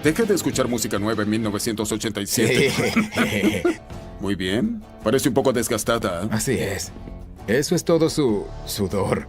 Deje de escuchar música nueva en 1987. Sí. Muy bien. Parece un poco desgastada. Así es. Eso es todo su sudor.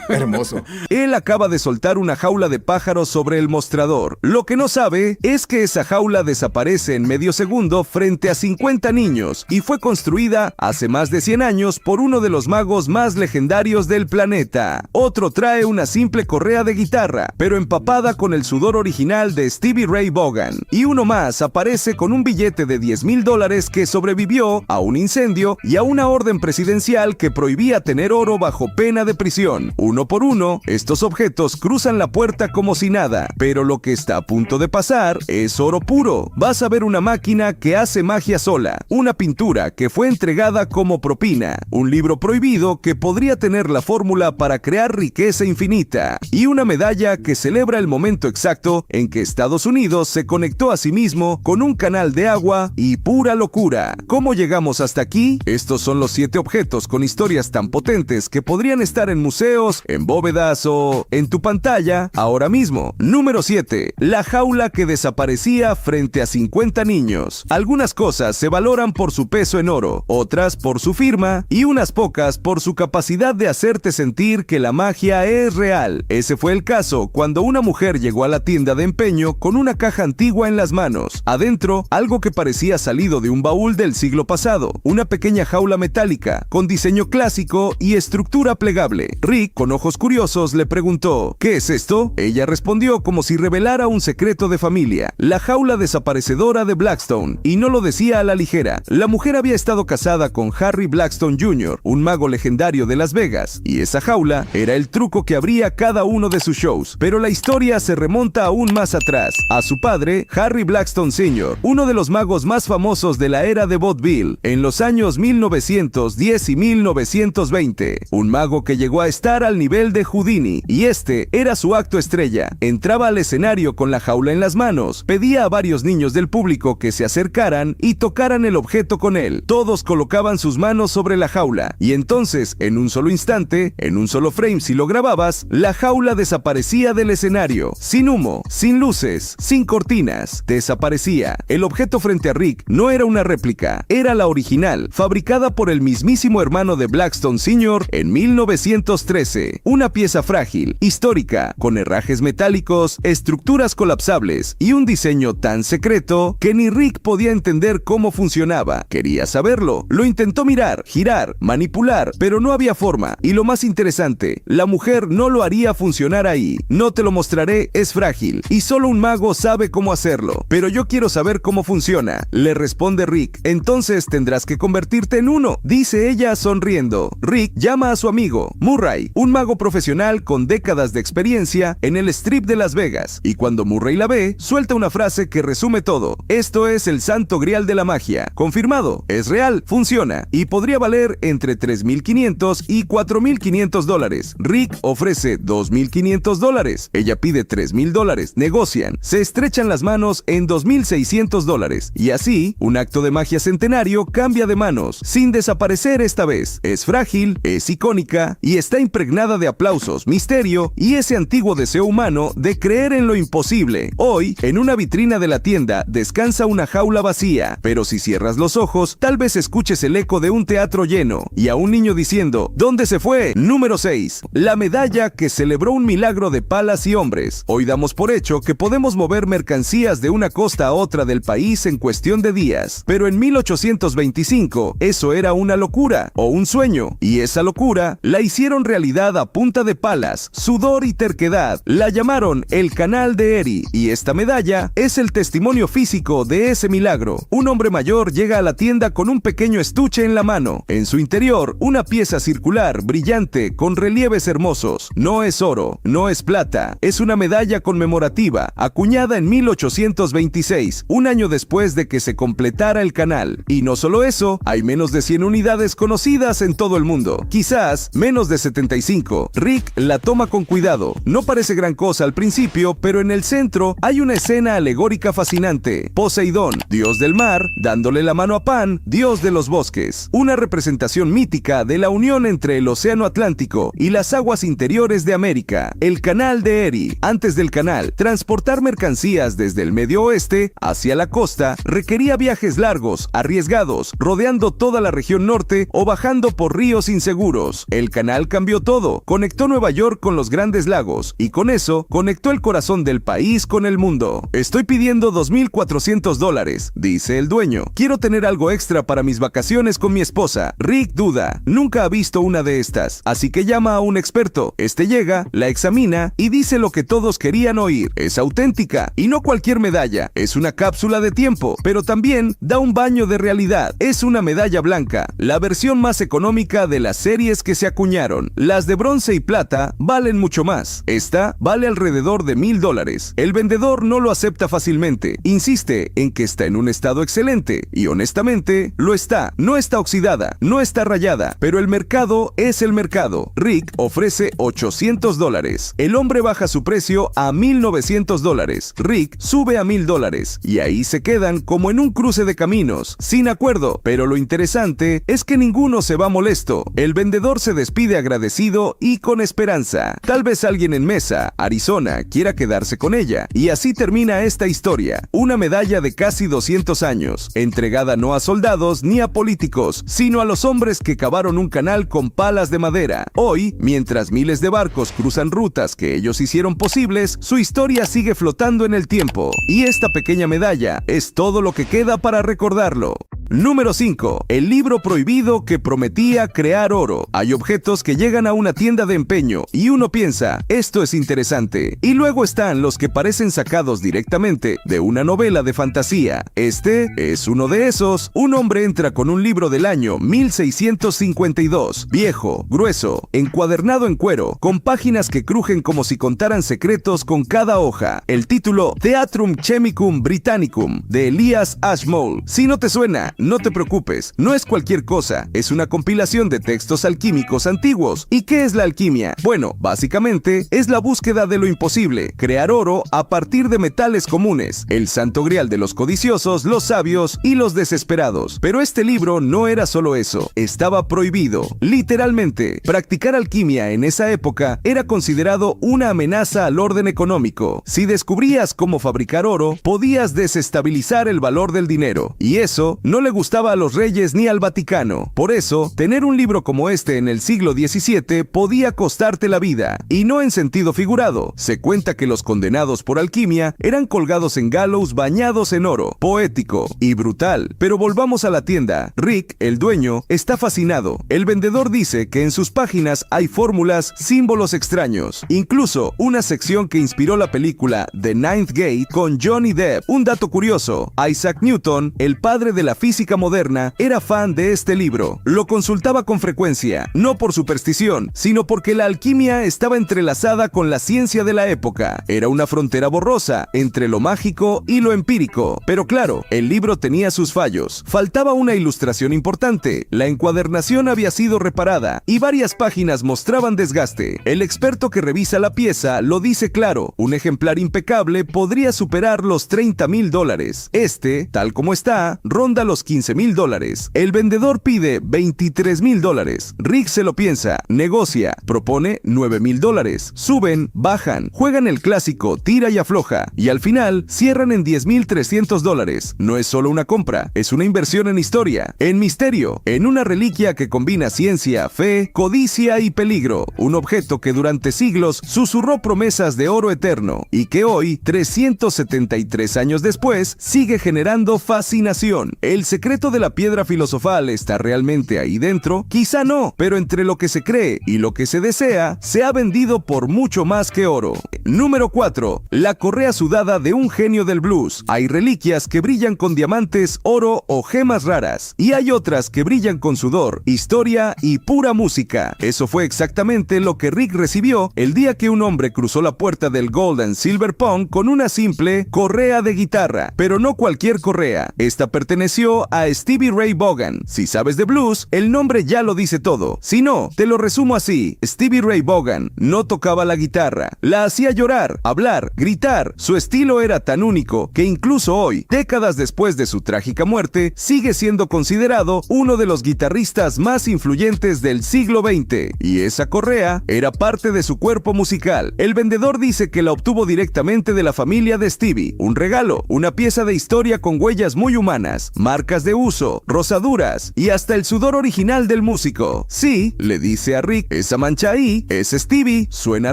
Hermoso. Él acaba de soltar una jaula de pájaros sobre el mostrador. Lo que no sabe es que esa jaula desaparece en medio segundo frente a 50 niños y fue construida hace más de 100 años por uno de los magos más legendarios del planeta. Otro trae una simple correa de guitarra, pero empapada con el sudor original de Stevie Ray Vaughan. Y uno más aparece con un billete de $10,000 que sobrevivió a un incendio y a una orden presidencial que prohibía tener oro bajo pena de prisión. Uno por uno, estos objetos cruzan la puerta como si nada, pero lo que está a punto de pasar es oro puro. Vas a ver una máquina que hace magia sola, una pintura que fue entregada como propina, un libro prohibido que podría tener la fórmula para crear riqueza infinita, y una medalla que celebra el momento exacto en que Estados Unidos se conectó a sí mismo con un canal de agua y pura locura. ¿Cómo llegamos hasta aquí? Estos son los 7 objetos con historias tan potentes que podrían estar en museos, en bóvedas o en tu pantalla ahora mismo. Número 7. La jaula que desaparecía frente a 50 niños. Algunas cosas se valoran por su peso en oro, otras por su firma y unas pocas por su capacidad de hacerte sentir que la magia es real. Ese fue el caso cuando una mujer llegó a la tienda de empeño con una caja antigua en las manos. Adentro, algo que parecía salido de un baúl del siglo pasado. Una pequeña jaula metálica con diseño clásico y estructura plegable. Rick, con ojos curiosos, le preguntó, ¿qué es esto? Ella respondió como si revelara un secreto de familia. La jaula desaparecedora de Blackstone, y no lo decía a la ligera. La mujer había estado casada con Harry Blackstone Jr., un mago legendario de Las Vegas, y esa jaula era el truco que abría cada uno de sus shows. Pero la historia se remonta aún más atrás, a su padre, Harry Blackstone Sr., uno de los magos más famosos de la era de vaudeville, en los años 1910 y 1920. Un mago que llegó a estar al nivel de Houdini, y este era su acto estrella. Entraba al escenario con la jaula en las manos, pedía a varios niños del público que se acercaran y tocaran el objeto con él. Todos colocaban sus manos sobre la jaula, y entonces, en un solo instante, en un solo frame si lo grababas, la jaula desaparecía del escenario, sin humo, sin luces, sin cortinas, desaparecía. El objeto frente a Rick no era una réplica, era la original, fabricada por el mismísimo hermano de Blackstone Sr. en 1913, una pieza frágil, histórica, con herrajes metálicos, estructuras colapsables y un diseño tan secreto que ni Rick podía entender cómo funcionaba. Quería saberlo, lo intentó mirar, girar, manipular, pero no había forma. Y lo más interesante, la mujer no lo haría funcionar ahí. No te lo mostraré, es frágil, y solo un mago sabe cómo hacerlo. Pero yo quiero saber cómo funciona, le responde Rick. Entonces tendrás que convertirte en uno, dice ella sonriendo. Rick llama a su amigo, Murray, un mago profesional con décadas de experiencia en el Strip de Las Vegas, y cuando Murray la ve, suelta una frase que resume todo. Esto es el santo grial de la magia. Confirmado, es real, funciona, y podría valer entre $3,500 y $4,500. Rick ofrece $2,500. Ella pide $3,000. Negocian, se estrechan las manos en $2,600, y así, un acto de magia centenario cambia de manos, sin desaparecer esta vez. Es frágil, es icónica, y está impregnada de aplausos, misterio y ese antiguo deseo humano de creer en lo imposible. Hoy, en una vitrina de la tienda, descansa una jaula vacía, pero si cierras los ojos, tal vez escuches el eco de un teatro lleno y a un niño diciendo, ¿dónde se fue? Número 6. La medalla que celebró un milagro de palas y hombres. Hoy damos por hecho que podemos mover mercancías de una costa a otra del país en cuestión de días, pero en 1825 eso era una locura o un sueño, y esa locura la hicieron realidad a punta de palas, sudor y terquedad. La llamaron el Canal de Erie, y esta medalla es el testimonio físico de ese milagro. Un hombre mayor llega a la tienda con un pequeño estuche en la mano. En su interior, una pieza circular, brillante, con relieves hermosos. No es oro, no es plata, es una medalla conmemorativa, acuñada en 1826, un año después de que se completara el canal. Y no solo eso, hay menos de 100 unidades conocidas en todo el mundo. Quizás menos de 75 5. Rick la toma con cuidado. No parece gran cosa al principio, pero en el centro hay una escena alegórica fascinante. Poseidón, dios del mar, dándole la mano a Pan, dios de los bosques. Una representación mítica de la unión entre el océano Atlántico y las aguas interiores de América. El canal de Erie. Antes del canal, transportar mercancías desde el medio oeste hacia la costa requería viajes largos, arriesgados, rodeando toda la región norte o bajando por ríos inseguros. El canal cambió todo, conectó Nueva York con los grandes lagos y con eso conectó el corazón del país con el mundo. Estoy pidiendo $2,400, dice el dueño. Quiero tener algo extra para mis vacaciones con mi esposa. Rick duda, nunca ha visto una de estas, así que llama a un experto. Este llega, la examina y dice lo que todos querían oír. Es auténtica y no cualquier medalla, es una cápsula de tiempo, pero también da un baño de realidad. Es una medalla blanca, la versión más económica de las series que se acuñaron. Las de bronce y plata valen mucho más. Esta vale alrededor de $1,000. El vendedor no lo acepta fácilmente. Insiste en que está en un estado excelente y honestamente lo está. No está oxidada, no está rayada, pero el mercado es el mercado. Rick ofrece $800. El hombre baja su precio a $1,900. Rick sube a $1,000 y ahí se quedan como en un cruce de caminos, sin acuerdo. Pero lo interesante es que ninguno se va molesto. El vendedor se despide agradecido y con esperanza. Tal vez alguien en Mesa, Arizona, quiera quedarse con ella. Y así termina esta historia. Una medalla de casi 200 años, entregada no a soldados ni a políticos, sino a los hombres que cavaron un canal con palas de madera. Hoy, mientras miles de barcos cruzan rutas que ellos hicieron posibles, su historia sigue flotando en el tiempo. Y esta pequeña medalla es todo lo que queda para recordarlo. Número 5. El libro prohibido que prometía crear oro. Hay objetos que llegan a una tienda de empeño y uno piensa, esto es interesante. Y luego están los que parecen sacados directamente de una novela de fantasía. Este es uno de esos. Un hombre entra con un libro del año 1652. Viejo, grueso, encuadernado en cuero, con páginas que crujen como si contaran secretos con cada hoja. El título, Theatrum Chemicum Britannicum, de Elias Ashmole. Si no te suena, no te preocupes, no es cualquier cosa, es una compilación de textos alquímicos antiguos. ¿Y qué es la alquimia? Bueno, básicamente es la búsqueda de lo imposible, crear oro a partir de metales comunes, el santo grial de los codiciosos, los sabios y los desesperados. Pero este libro no era solo eso, estaba prohibido, literalmente. Practicar alquimia en esa época era considerado una amenaza al orden económico. Si descubrías cómo fabricar oro, podías desestabilizar el valor del dinero, y eso no le gustaba a los reyes ni al Vaticano. Por eso, tener un libro como este en el siglo XVII podía costarte la vida, y no en sentido figurado. Se cuenta que los condenados por alquimia eran colgados en gallows bañados en oro. Poético y brutal. Pero volvamos a la tienda. Rick, el dueño, está fascinado. El vendedor dice que en sus páginas hay fórmulas, símbolos extraños, incluso una sección que inspiró la película The Ninth Gate con Johnny Depp. Un dato curioso, Isaac Newton, el padre de la física moderna, era fan de este libro. Lo consultaba con frecuencia, no por superstición, sino porque la alquimia estaba entrelazada con la ciencia de la época. Era una frontera borrosa entre lo mágico y lo empírico. Pero claro, el libro tenía sus fallos. Faltaba una ilustración importante, la encuadernación había sido reparada y varias páginas mostraban desgaste. El experto que revisa la pieza lo dice claro, un ejemplar impecable podría superar los $30,000. Este, tal como está, ronda los $15,000. El vendedor pide $23,000. Rick se lo piensa, negocia, propone $9,000. Suben, bajan, juegan el clásico tira y afloja y al final cierran en $10,300. No es solo una compra, es una inversión en historia, en misterio, en una reliquia que combina ciencia, fe, codicia y peligro. Un objeto que durante siglos susurró promesas de oro eterno y que hoy, 373 años después, sigue generando fascinación. El secreto de la piedra filosofal está realmente ahí dentro, quizá no, pero entre lo que se cree y lo que se desea, se ha vendido por mucho más que oro. Número 4. La correa sudada de un genio del blues. Hay reliquias que brillan con diamantes, oro o gemas raras, y hay otras que brillan con sudor, historia y pura música. Eso fue exactamente lo que Rick recibió el día que un hombre cruzó la puerta del Gold and Silver Pond con una simple correa de guitarra, pero no cualquier correa. Esta perteneció conoció a Stevie Ray Vaughan. Si sabes de blues, el nombre ya lo dice todo. Si no, te lo resumo así. Stevie Ray Vaughan no tocaba la guitarra, la hacía llorar, hablar, gritar. Su estilo era tan único que incluso hoy, décadas después de su trágica muerte, sigue siendo considerado uno de los guitarristas más influyentes del siglo XX. Y esa correa era parte de su cuerpo musical. El vendedor dice que la obtuvo directamente de la familia de Stevie. Un regalo, una pieza de historia con huellas muy humanas, marcas de uso, rosaduras y hasta el sudor original del músico. Sí, le dice a Rick, esa mancha ahí es Stevie. Suena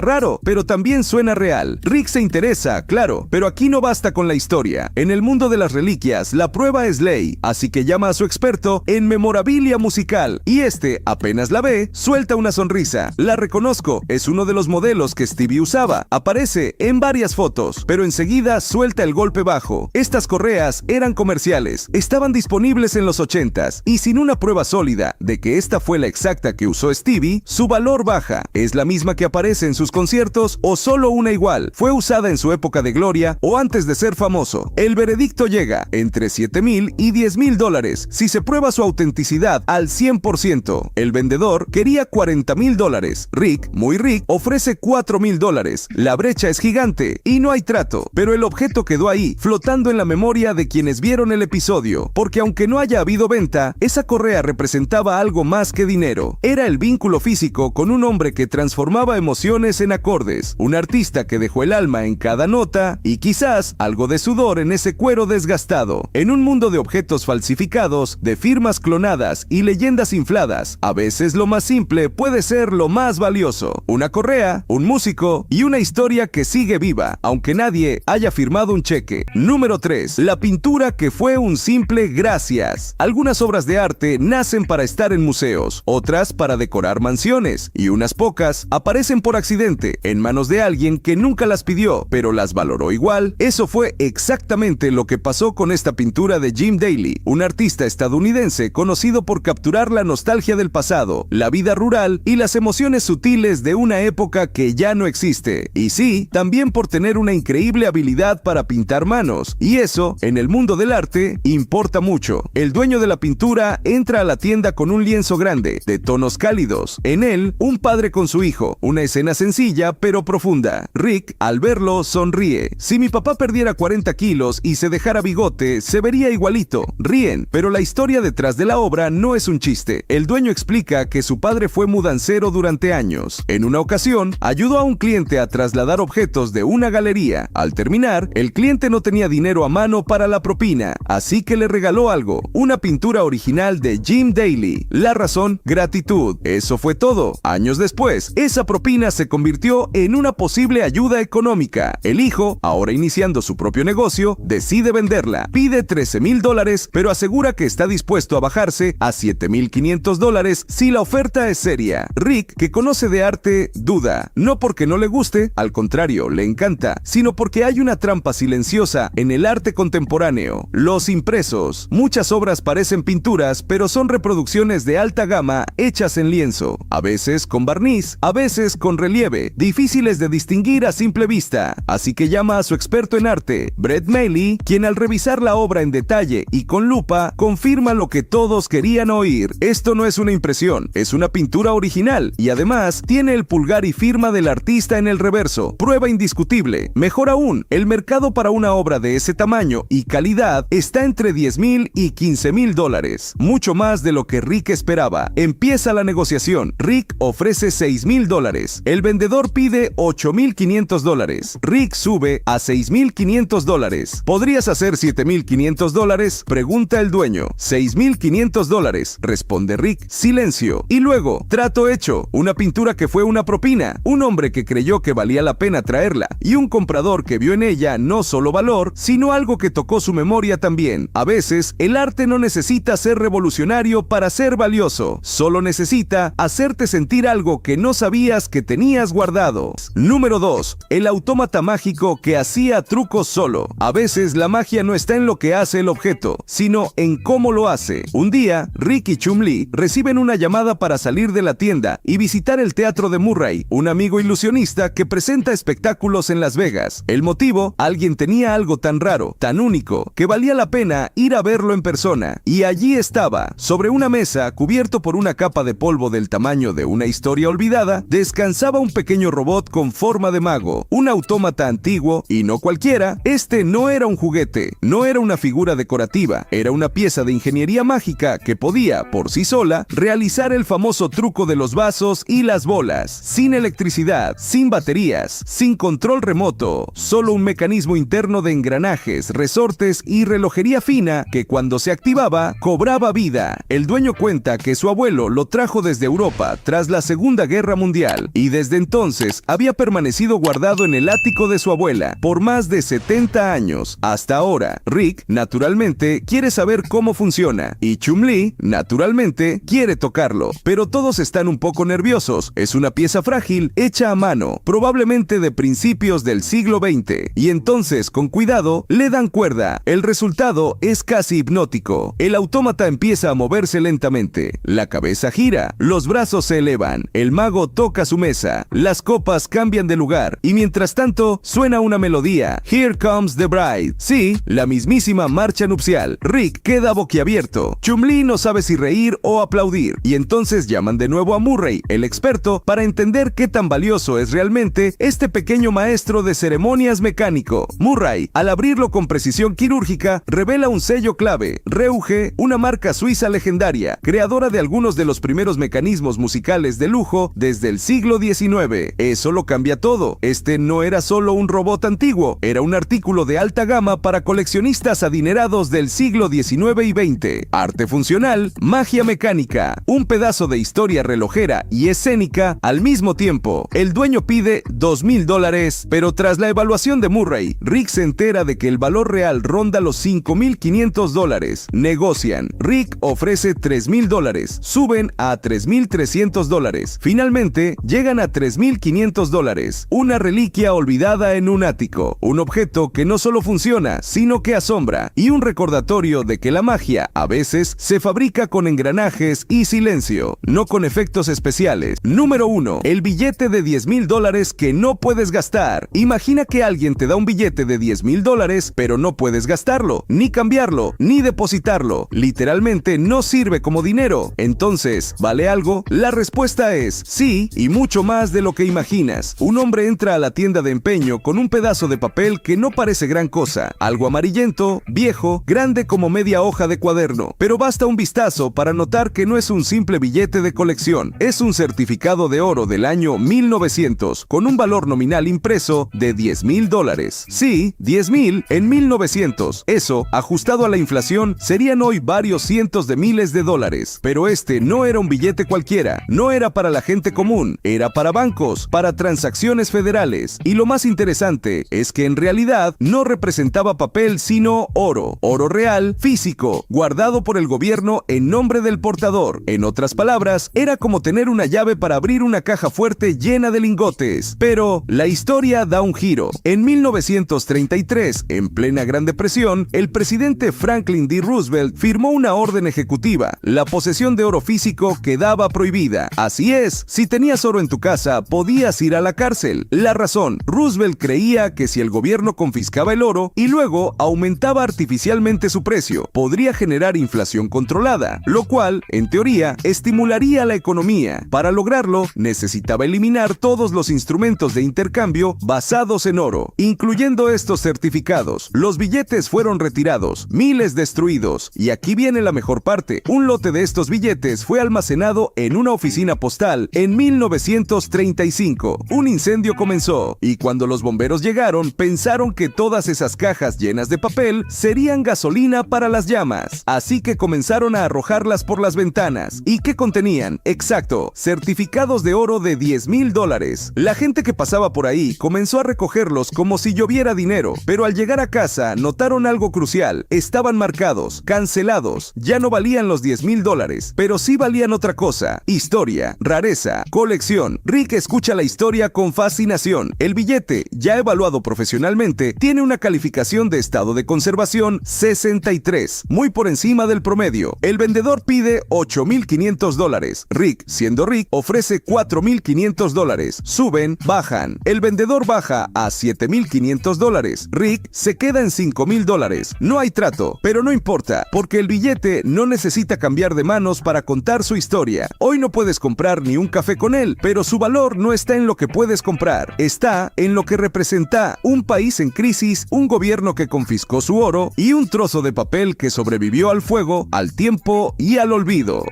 raro, pero también suena real. Rick se interesa, claro, pero aquí no basta con la historia. En el mundo de las reliquias, la prueba es ley, así que llama a su experto en memorabilia musical. Y este, apenas la ve, suelta una sonrisa. La reconozco, es uno de los modelos que Stevie usaba. Aparece en varias fotos, pero enseguida suelta el golpe bajo. Estas correas eran comerciales, estaban disponibles en los 80s, y sin una prueba sólida de que esta fue la exacta que usó Stevie, su valor baja. ¿Es la misma que aparece en sus conciertos o solo una igual? ¿Fue usada en su época de gloria o antes de ser famoso? El veredicto llega entre $7,000 y $10,000 si se prueba su autenticidad al 100%. El vendedor quería $40,000. Rick, muy Rick, ofrece $4,000. La brecha es gigante y no hay trato, pero el objeto quedó ahí, flotando en la memoria de quienes vieron el episodio, porque aunque no haya habido venta, esa correa representaba algo más que dinero. Era el vínculo físico con un hombre que transformaba emociones en acordes, un artista que dejó el alma en cada nota y quizás algo de sudor en ese cuero desgastado. En un mundo de objetos falsificados, de firmas clonadas y leyendas infladas, a veces lo más simple puede ser lo más valioso. Una correa, un músico y una historia que sigue viva, aunque nadie haya firmado un cheque. Número 3. La pintura que fue un simple gracias. Algunas obras de arte nacen para estar en museos, otras para decorar mansiones, y unas pocas aparecen por accidente en manos de alguien que nunca las pidió, pero las valoró igual. Eso fue exactamente lo que pasó con esta pintura de Jim Daly, un artista estadounidense conocido por capturar la nostalgia del pasado, la vida rural y las emociones sutiles de una época que ya no existe. Y sí, también por tener una increíble habilidad para pintar manos, y eso, en el mundo del arte, importa mucho. El dueño de la pintura entra a la tienda con un lienzo grande, de tonos cálidos. En él, un padre con su hijo, una escena sencilla pero profunda. Rick, al verlo, sonríe. Si mi papá perdiera 40 kilos y se dejara bigote, se vería igualito. Ríen, pero la historia detrás de la obra no es un chiste. El dueño explica que su padre fue mudancero durante años. En una ocasión, ayudó a un cliente a trasladar objetos de una galería. Al terminar, el cliente no tenía dinero a mano para la propina, así que le regaló algo, una pintura original de Jim Daly. La razón, gratitud. Eso fue todo. Años después, esa propina se convirtió en una posible ayuda económica. El hijo, ahora iniciando su propio negocio, decide venderla. Pide $13,000, pero asegura que está dispuesto a bajarse a $7,500 si la oferta es seria. Rick, que conoce de arte, duda. No porque no le guste, al contrario, le encanta, sino porque hay una trampa silenciosa en el arte contemporáneo. Los impresos. Muchas obras parecen pinturas, pero son reproducciones de alta gama hechas en lienzo. A veces con barniz, a veces con relieve, difíciles de distinguir a simple vista. Así que llama a su experto en arte, Brett Mailey, quien al revisar la obra en detalle y con lupa, confirma lo que todos querían oír. Esto no es una impresión, es una pintura original y además tiene el pulgar y firma del artista en el reverso. Prueba indiscutible. Mejor aún, el mercado para una obra de ese tamaño y calidad está entre $10,000 y $15,000. Mucho más de lo que Rick esperaba. Empieza la negociación. Rick ofrece $6,000. El vendedor pide $8,500. Rick sube a $6,500. ¿Podrías hacer $7,500? Pregunta el dueño. $6,500, responde Rick. Silencio. Y luego, trato hecho. Una pintura que fue una propina. Un hombre que creyó que valía la pena traerla. Y un comprador que vio en ella no solo valor, sino algo que tocó su memoria también. A veces, el arte no necesita ser revolucionario para ser valioso. Solo necesita hacerte sentir algo que no sabías que tenías guardado. Número 2. El autómata mágico que hacía trucos solo. A veces la magia no está en lo que hace el objeto, sino en cómo lo hace. Un día, Rick y Chum Lee reciben una llamada para salir de la tienda y visitar el teatro de Murray, un amigo ilusionista que presenta espectáculos en Las Vegas. El motivo, alguien tenía algo tan raro, tan único, que valía la pena ir a verlo verlo en persona. Y allí estaba, sobre una mesa, cubierto por una capa de polvo del tamaño de una historia olvidada, descansaba un pequeño robot con forma de mago, un autómata antiguo, y no cualquiera. Este no era un juguete, no era una figura decorativa, era una pieza de ingeniería mágica que podía, por sí sola, realizar el famoso truco de los vasos y las bolas, sin electricidad, sin baterías, sin control remoto, solo un mecanismo interno de engranajes, resortes y relojería fina que cuando se activaba, cobraba vida. El dueño cuenta que su abuelo lo trajo desde Europa tras la Segunda Guerra Mundial y desde entonces había permanecido guardado en el ático de su abuela por más de 70 años. Hasta ahora, Rick, naturalmente, quiere saber cómo funciona y Chum-Li, naturalmente, quiere tocarlo. Pero todos están un poco nerviosos. Es una pieza frágil, hecha a mano, probablemente de principios del siglo XX. Y entonces, con cuidado, le dan cuerda. El resultado es casi hipnótico. El autómata empieza a moverse lentamente. La cabeza gira, los brazos se elevan, el mago toca su mesa, las copas cambian de lugar y mientras tanto suena una melodía. Here Comes the Bride. Sí, la mismísima marcha nupcial. Rick queda boquiabierto. Chum-Li no sabe si reír o aplaudir y entonces llaman de nuevo a Murray, el experto, para entender qué tan valioso es realmente este pequeño maestro de ceremonias mecánico. Murray, al abrirlo con precisión quirúrgica, revela un sello clave, Reuge, una marca suiza legendaria, creadora de algunos de los primeros mecanismos musicales de lujo desde el siglo XIX. Eso lo cambia todo. Este no era solo un robot antiguo, era un artículo de alta gama para coleccionistas adinerados del siglo XIX y XX. Arte funcional, magia mecánica, un pedazo de historia relojera y escénica al mismo tiempo. El dueño pide $2,000, pero tras la evaluación de Murray, Rick se entera de que el valor real ronda los $5,500. Negocian. Rick ofrece $3,000. Suben a $3,300. Finalmente, llegan a $3,500. Una reliquia olvidada en un ático. Un objeto que no solo funciona, sino que asombra. Y un recordatorio de que la magia, a veces, se fabrica con engranajes y silencio, no con efectos especiales. Número 1. El billete de $10,000 que no puedes gastar. Imagina que alguien te da un billete de $10,000, pero no puedes gastarlo, ni cambiarlo, ni depositarlo. Literalmente no sirve como dinero. Entonces, ¿vale algo? La respuesta es sí, y mucho más de lo que imaginas. Un hombre entra a la tienda de empeño con un pedazo de papel que no parece gran cosa, algo amarillento, viejo, grande como media hoja de cuaderno, pero basta un vistazo para notar que no es un simple billete de colección, es un certificado de oro del año 1900 con un valor nominal impreso de $10,000. Sí, 10,000 en 1900. Eso, ajustado a la inflación, serían hoy varios cientos de miles de dólares. Pero este no era un billete cualquiera, no era para la gente común, era para bancos, para transacciones federales. Y lo más interesante es que en realidad no representaba papel sino oro, oro real, físico, guardado por el gobierno en nombre del portador. En otras palabras, era como tener una llave para abrir una caja fuerte llena de lingotes. Pero la historia da un giro. En 1933, en plena Gran Depresión, el presidente Franklin D. Roosevelt firmó una orden ejecutiva. La posesión de oro físico quedaba prohibida. Así es, si tenías oro en tu casa, podías ir a la cárcel. La razón, Roosevelt creía que si el gobierno confiscaba el oro y luego aumentaba artificialmente su precio, podría generar inflación controlada, lo cual, en teoría, estimularía la economía. Para lograrlo, necesitaba eliminar todos los instrumentos de intercambio basados en oro, incluyendo estos certificados. Los billetes fueron retirados, miles destruidos, y aquí viene la mejor parte. Un lote de estos billetes fue almacenado en una oficina postal en 1935. Un incendio comenzó, y cuando los bomberos llegaron, pensaron que todas esas cajas llenas de papel serían gasolina para las llamas. Así que comenzaron a arrojarlas por las ventanas. ¿Y qué contenían? Exacto, certificados de oro de $10,000. La gente que pasaba por ahí comenzó a recogerlos como si lloviera dinero, pero al llegar a casa notaron algo crucial. Estaban marcados, cancelados, ya no valían los $10,000, pero sí valían otra cosa: historia, rareza, colección. Rick escucha la historia con fascinación. El billete, ya evaluado profesionalmente, tiene una calificación de estado de conservación 63, muy por encima del promedio. El vendedor pide $8,500. Rick, siendo Rick, ofrece $4,500. Suben, bajan. El vendedor baja a $7,500. Rick se queda en $5,000. No hay trato, pero Pero no importa, porque el billete no necesita cambiar de manos para contar su historia. Hoy no puedes comprar ni un café con él, pero su valor no está en lo que puedes comprar, está en lo que representa un país en crisis, un gobierno que confiscó su oro y un trozo de papel que sobrevivió al fuego, al tiempo y al olvido.